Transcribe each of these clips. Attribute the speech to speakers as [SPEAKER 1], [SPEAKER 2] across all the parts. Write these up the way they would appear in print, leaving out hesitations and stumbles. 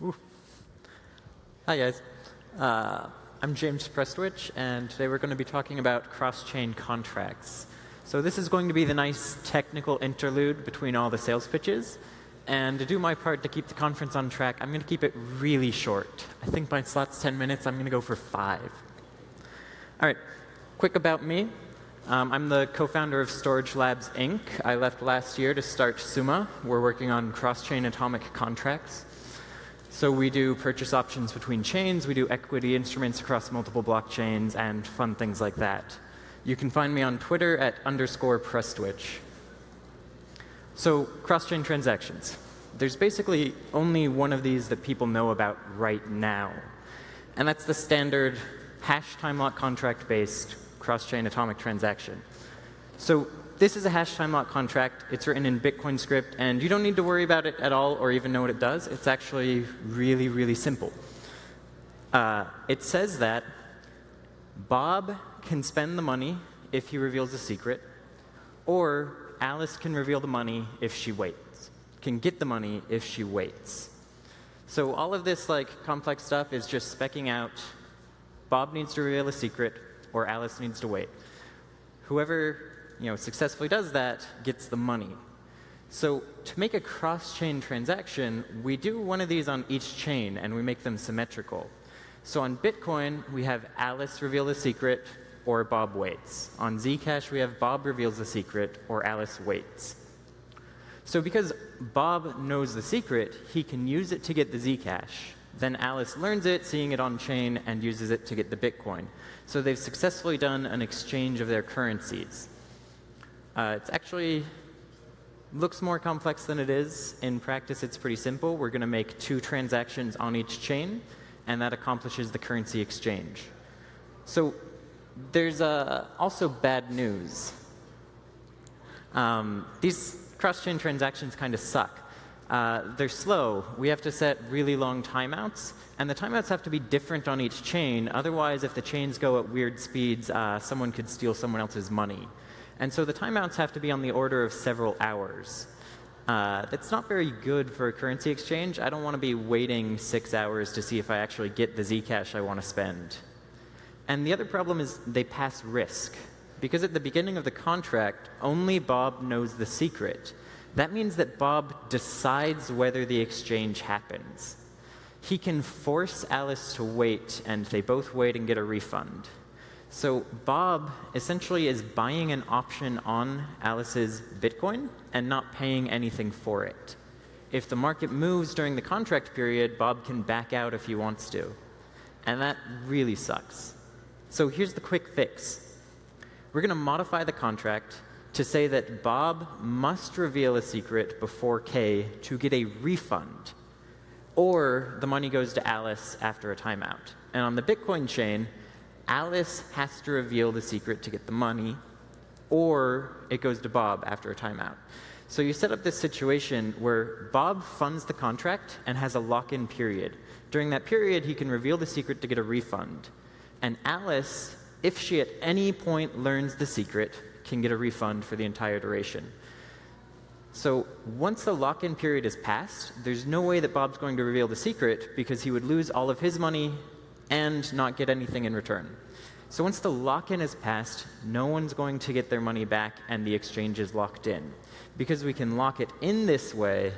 [SPEAKER 1] Ooh. Hi, guys. I'm James Prestwich, and today we're going to be talking about cross-chain contracts. So this is going to be the nice technical interlude between all the sales pitches. And to do my part to keep the conference on track, I'm going to keep it really short. I think my slot's 10 minutes. I'm going to go for 5. All right, quick about me. I'm the co-founder of Storage Labs, Inc. I left last year to start Summa. We're working on cross-chain atomic contracts. So we do purchase options between chains. We do equity instruments across multiple blockchains and fun things like that. You can find me on Twitter at _Prestwich. So cross-chain transactions. There's basically only one of these that people know about right now. And that's the standard hash time lock contract-based cross-chain atomic transaction. So this is a hash time lock contract. It's written in Bitcoin script, and you don't need to worry about it at all or even know what it does. It's actually really, really simple. It says that Bob can spend the money if he reveals a secret, or Alice can reveal the money if she waits, can get the money if she waits. So all of this complex stuff is just speccing out Bob needs to reveal a secret, or Alice needs to wait. Whoever successfully does that gets the money. So to make a cross-chain transaction, we do one of these on each chain, and we make them symmetrical. So on Bitcoin, we have Alice reveal the secret, or Bob waits. On Zcash, we have Bob reveals the secret, or Alice waits. So because Bob knows the secret, he can use it to get the Zcash. Then Alice learns it, seeing it on chain, and uses it to get the Bitcoin. So they've successfully done an exchange of their currencies. It actually looks more complex than it is. In practice, it's pretty simple. We're going to make 2 transactions on each chain, and that accomplishes the currency exchange. So there's also bad news. These cross-chain transactions kind of suck. They're slow. We have to set really long timeouts, and the timeouts have to be different on each chain. Otherwise, if the chains go at weird speeds, someone could steal someone else's money. And so the timeouts have to be on the order of several hours. That's not very good for a currency exchange. I don't want to be waiting 6 hours to see if I actually get the Zcash I want to spend. And the other problem is they pass risk. Because at the beginning of the contract, only Bob knows the secret. That means that Bob decides whether the exchange happens. He can force Alice to wait, and they both wait and get a refund. So Bob essentially is buying an option on Alice's Bitcoin and not paying anything for it. If the market moves during the contract period, Bob can back out if he wants to. And that really sucks. So here's the quick fix. We're going to modify the contract to say that Bob must reveal a secret before K to get a refund, or the money goes to Alice after a timeout. And on the Bitcoin chain, Alice has to reveal the secret to get the money, or it goes to Bob after a timeout. So you set up this situation where Bob funds the contract and has a lock-in period. During that period, he can reveal the secret to get a refund. And Alice, if she at any point learns the secret, can get a refund for the entire duration. So once the lock-in period is passed, there's no way that Bob's going to reveal the secret because he would lose all of his money and not get anything in return. So once the lock-in is passed, no one's going to get their money back and the exchange is locked in. Because we can lock it in this way,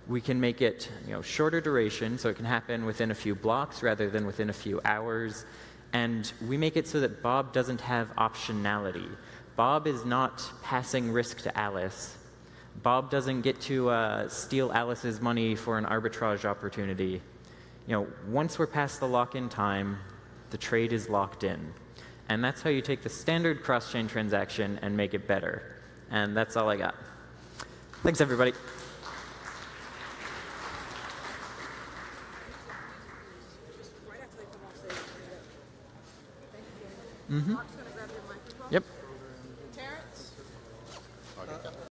[SPEAKER 1] we can make it shorter duration, so it can happen within a few blocks rather than within a few hours. And we make it so that Bob doesn't have optionality. Bob is not passing risk to Alice. Bob doesn't get to steal Alice's money for an arbitrage opportunity. Once we're past the lock-in time, the trade is locked in. And that's how you take the standard cross-chain transaction and make it better. And that's all I got. Thanks, everybody. Mm-hmm.